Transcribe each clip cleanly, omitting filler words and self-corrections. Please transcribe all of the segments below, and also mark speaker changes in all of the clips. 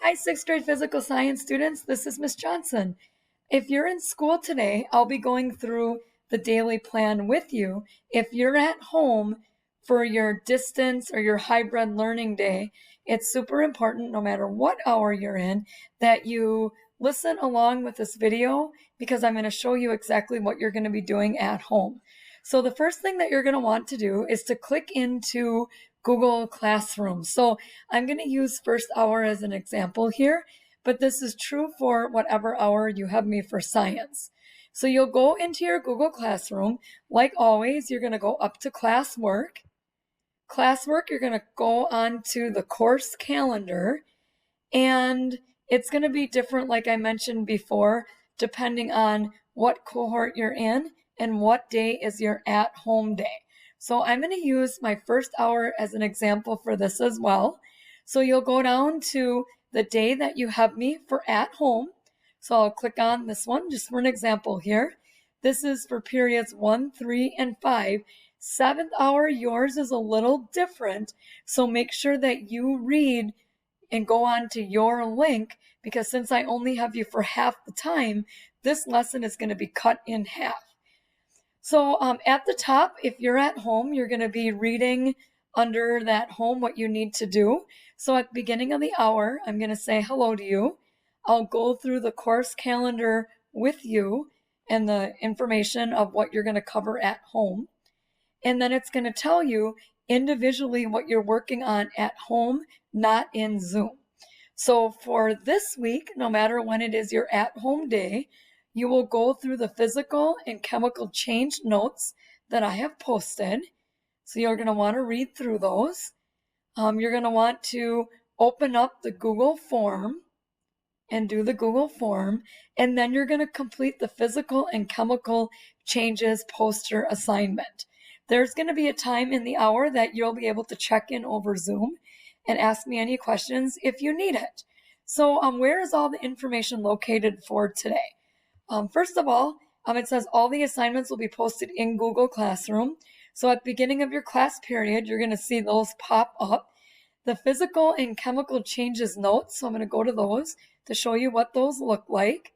Speaker 1: Hi, 6th grade physical science students. This is Miss Johnson. If you're in school today, I'll be going through the daily plan with you. If you're at home for your distance or your hybrid learning day, it's super important, no matter what hour you're in, that you listen along with this video because I'm going to show you exactly what you're going to be doing at home. So the first thing that you're going to want to do is to click into Google Classroom. So I'm going to use first hour as an example here, but this is true for whatever hour you have me for science. So you'll go into your Google Classroom. Like always, you're going to go up to classwork. Classwork, you're going to go on to the course calendar, and it's going to be different, like I mentioned before, depending on what cohort you're in and what day is your at-home day. So I'm going to use my first hour as an example for this as well. So you'll go down to the day that you have me for at home. So I'll click on this one just for an example here. This is for periods 1, 3, and 5. 7th hour, yours is a little different. So make sure that you read and go on to your link, because since I only have you for half the time, this lesson is going to be cut in half. So at the top, if you're at home, you're going to be reading under that home what you need to do. So at the beginning of the hour, I'm going to say hello to you. I'll go through the course calendar with you and the information of what you're going to cover at home. And then it's going to tell you individually what you're working on at home, not in Zoom. So for this week, no matter when it is your at-home day, you will go through the physical and chemical change notes that I have posted. So you're going to want to read through those. You're going to want to open up the Google form and do the Google form. And then you're going to complete the physical and chemical changes poster assignment. There's going to be a time in the hour that you'll be able to check in over Zoom and ask me any questions if you need it. So where is all the information located for today? First of all, it says all the assignments will be posted in Google Classroom. So at the beginning of your class period, you're going to see those pop up. The physical and chemical changes notes, so I'm going to go to those to show you what those look like.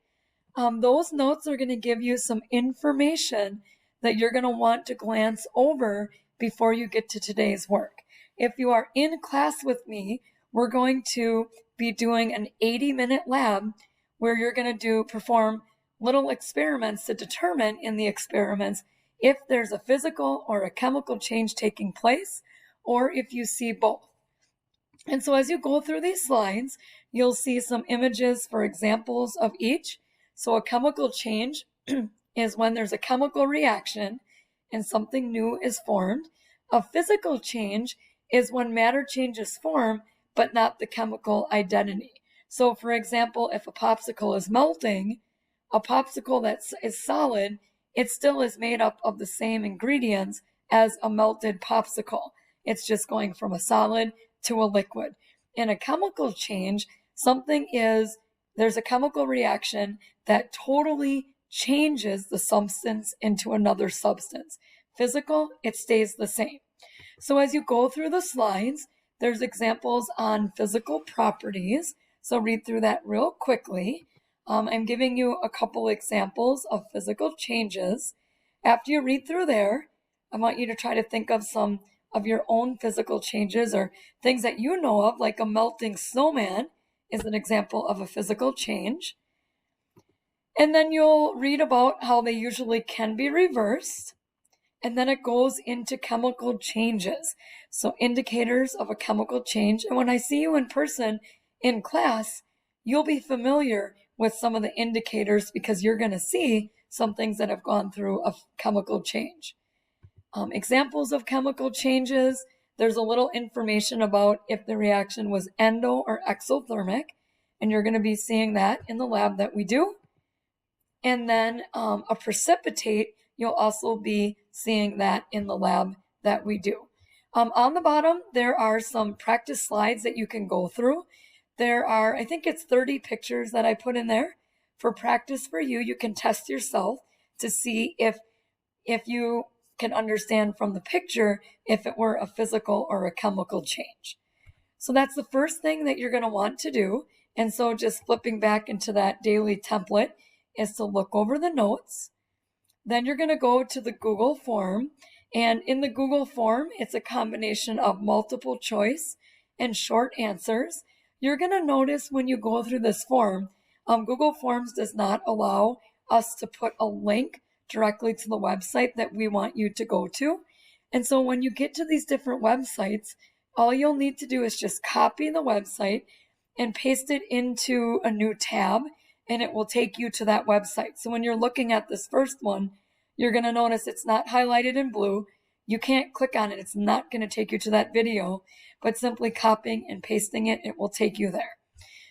Speaker 1: Those notes are going to give you some information that you're going to want to glance over before you get to today's work. If you are in class with me, we're going to be doing an 80-minute lab where you're going to perform little experiments to determine in the experiments if there's a physical or a chemical change taking place, or if you see both. And so as you go through these slides, you'll see some images for examples of each. So a chemical change is when there's a chemical reaction and something new is formed. A physical change is when matter changes form, but not the chemical identity. So for example, if a popsicle is melting, a popsicle that is solid, it still is made up of the same ingredients as a melted popsicle. It's just going from a solid to a liquid. In a chemical change, there's a chemical reaction that totally changes the substance into another substance. Physical, it stays the same. So as you go through the slides, there's examples on physical properties. So read through that real quickly. I'm giving you a couple examples of physical changes. After you read through there, I want you to try to think of some of your own physical changes or things that you know of, like a melting snowman is an example of a physical change. And then you'll read about how they usually can be reversed. And then it goes into chemical changes. So indicators of a chemical change. And when I see you in person in class, you'll be familiar with some of the indicators because you're going to see some things that have gone through a chemical change. Examples of chemical changes, there's a little information about if the reaction was endo or exothermic, and you're going to be seeing that in the lab that we do. And then a precipitate, you'll also be seeing that in the lab that we do. On the bottom, there are some practice slides that you can go through. There are, I think it's 30 pictures that I put in there for practice for you. You can test yourself to see if you can understand from the picture if it were a physical or a chemical change. So that's the first thing that you're going to want to do And so just flipping back into that daily template is to look over the notes. Then you're going to go to the Google form. And in the Google form, it's a combination of multiple choice and short answers. You're going to notice when you go through this form, Google Forms does not allow us to put a link directly to the website that we want you to go to. And so when you get to these different websites, all you'll need to do is just copy the website and paste it into a new tab, and it will take you to that website. So when you're looking at this first one, you're going to notice it's not highlighted in blue. You can't click on it. It's not going to take you to that video, but simply copying and pasting it, it will take you there.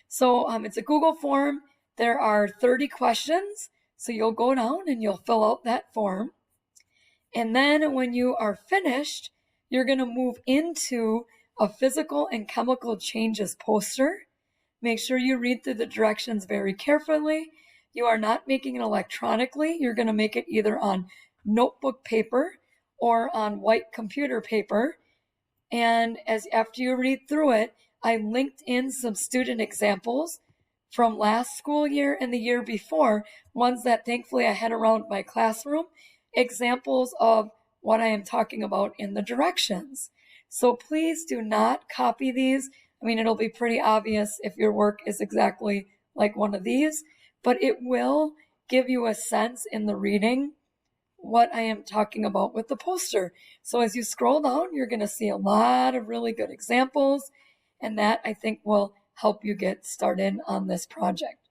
Speaker 1: So it's a Google form. There are 30 questions. So you'll go down and you'll fill out that form. And then when you are finished, you're going to move into a physical and chemical changes poster. Make sure you read through the directions very carefully. You are not making it electronically. You're going to make it either on notebook paper or on white computer paper. And after you read through it, I linked in some student examples from last school year and the year before, ones that thankfully I had around my classroom, examples of what I am talking about in the directions. So please do not copy these. I mean, it'll be pretty obvious if your work is exactly like one of these, but it will give you a sense in the reading what I am talking about with the poster. So as you scroll down, you're going to see a lot of really good examples, and that I think will help you get started on this project.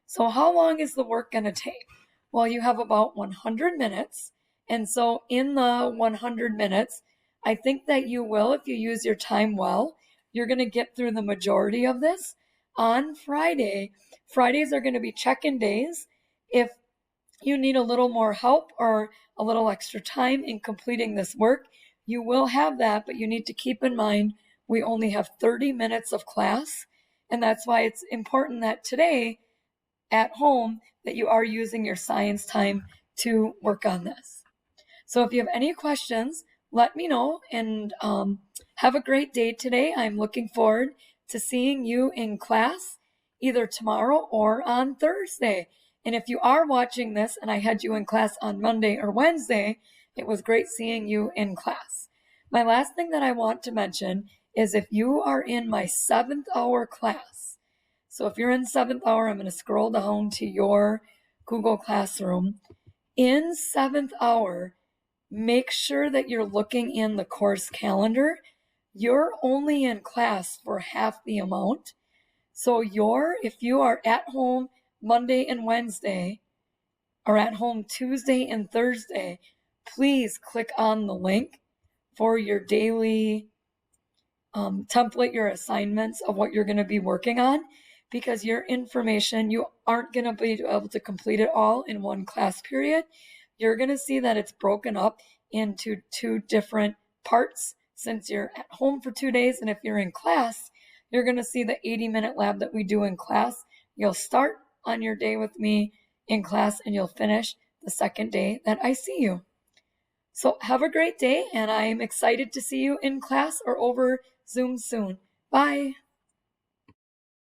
Speaker 1: So how long is the work going to take? Well, you have about 100 minutes. And so in the 100 minutes, I think that you will, if you use your time well, you're going to get through the majority of this. On Friday, Fridays are going to be check-in days. If you need a little more help or a little extra time in completing this work, you will have that, but you need to keep in mind we only have 30 minutes of class. And that's why it's important that today at home that you are using your science time to work on this. So if you have any questions, let me know, and have a great day today. I'm looking forward to seeing you in class either tomorrow or on Thursday. And if you are watching this and I had you in class on Monday or Wednesday, it was great seeing you in class. My last thing that I want to mention is if you are in my 7th hour class, so if you're in 7th hour, I'm going to scroll down to your Google Classroom. In 7th hour, make sure that you're looking in the course calendar. You're only in class for half the amount. So if you are at home Monday and Wednesday, or at home Tuesday and Thursday, please click on the link for your daily template, your assignments of what you're going to be working on, because your information, you aren't going to be able to complete it all in one class period. You're going to see that it's broken up into 2 different parts since you're at home for 2 days. And if you're in class, you're going to see the 80-minute lab that we do in class. You'll start on your day with me in class and you'll finish the second day that I see you. So have a great day, and I'm excited to see you in class or over Zoom soon. Bye.